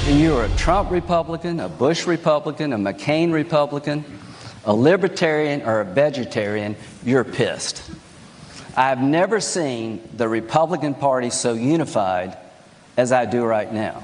You're a Trump Republican, a Bush Republican, a McCain Republican, a libertarian, or a vegetarian, you're pissed. I've never seen the Republican Party so unified as I do right now.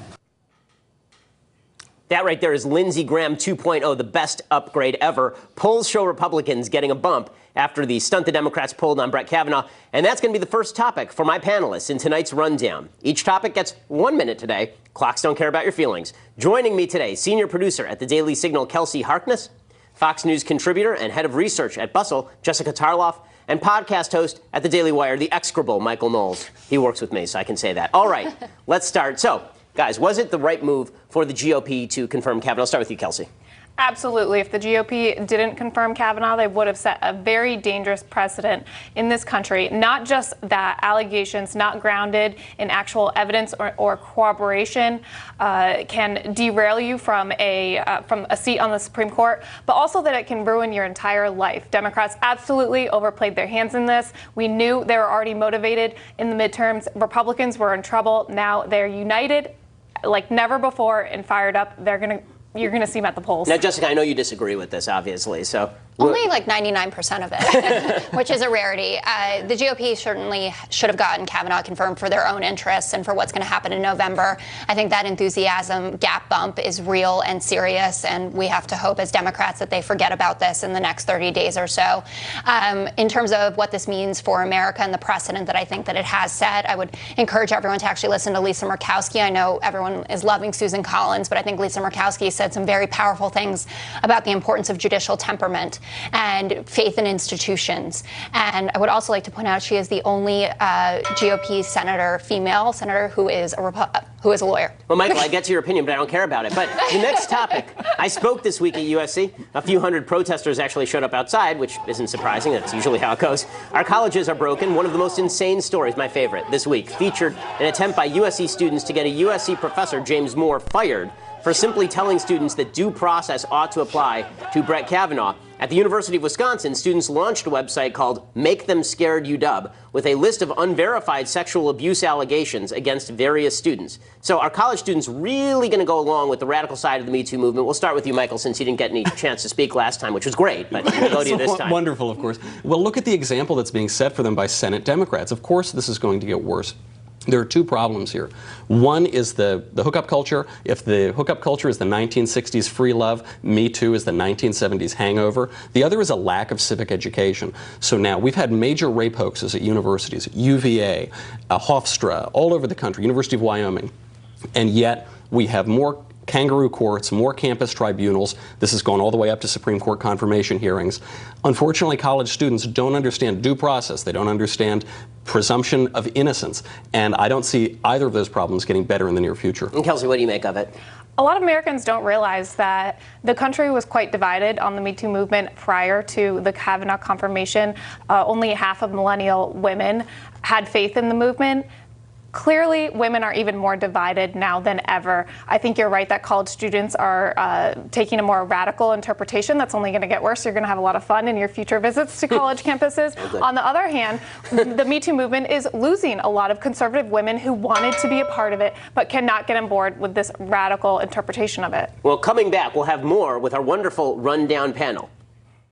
That right there is Lindsey Graham 2.0, the best upgrade ever. Polls show Republicans getting a bump after the stunt the Democrats pulled on Brett Kavanaugh. And that's going to be the first topic for my panelists in tonight's rundown. Each topic gets 1 minute today. Clocks don't care about your feelings. Joining me today, senior producer at the Daily Signal, Kelsey Harkness, Fox News contributor and head of research at Bustle, Jessica Tarloff, and podcast host at the Daily Wire, the execrable Michael Knowles. He works with me, so I can say that. All right, let's start. So, guys, was it the right move for the GOP to confirm Kavanaugh? I'll start with you, Kelsey. Absolutely. If the GOP didn't confirm Kavanaugh, they would have set a very dangerous precedent in this country. Not just that allegations not grounded in actual evidence or corroboration can derail you from a seat on the Supreme Court, but also that it can ruin your entire life. Democrats absolutely overplayed their hands in this. We knew they were already motivated in the midterms. Republicans were in trouble. Now they're united like never before and fired up. You're going to see them at the polls. Now, Jessica, I know you disagree with this, obviously, so... Only like 99% of it, which is a rarity. The GOP certainly should have gotten Kavanaugh confirmed for their own interests and for what's going to happen in November. I think that enthusiasm gap bump is real and serious, and we have to hope as Democrats that they forget about this in the next 30 days or so. In terms of what this means for America and the precedent that I think that it has set, I would encourage everyone to actually listen to Lisa Murkowski. I know everyone is loving Susan Collins, but I think Lisa Murkowski said some very powerful things about the importance of judicial temperament and faith in institutions. And I would also like to point out she is the only GOP female senator who is a lawyer. Well, Michael, I get to your opinion, but I don't care about it. But the next topic, I spoke this week at USC. A few hundred protesters actually showed up outside, which isn't surprising. That's usually how it goes. Our colleges are broken. One of the most insane stories, my favorite, this week, featured an attempt by USC students to get a USC professor, James Moore, fired for simply telling students that due process ought to apply to Brett Kavanaugh. At the University of Wisconsin, students launched a website called Make Them Scared UW with a list of unverified sexual abuse allegations against various students. So are college students really going to go along with the radical side of the Me Too movement? We'll start with you, Michael, since you didn't get any chance to speak last time, which was great, but we'll go to you this time. Wonderful, of course. Well, look at the example that's being set for them by Senate Democrats. Of course, this is going to get worse. There are two problems here. One is the hookup culture. If the hookup culture is the 1960s free love, Me Too is the 1970s hangover. The other is a lack of civic education. So now we've had major rape hoaxes at universities, UVA, Hofstra, all over the country, University of Wyoming. And yet we have more kangaroo courts, more campus tribunals. This has gone all the way up to Supreme Court confirmation hearings. Unfortunately, college students don't understand due process. They don't understand presumption of innocence. And I don't see either of those problems getting better in the near future. And Kelsey, what do you make of it? A lot of Americans don't realize that the country was quite divided on the Me Too movement prior to the Kavanaugh confirmation. Only half of millennial women had faith in the movement. Clearly, women are even more divided now than ever. I think you're right that college students are taking a more radical interpretation. That's only going to get worse. You're going to have a lot of fun in your future visits to college campuses. On the other hand, the Me Too movement is losing a lot of conservative women who wanted to be a part of it but cannot get on board with this radical interpretation of it. Well, coming back, we'll have more with our wonderful rundown panel.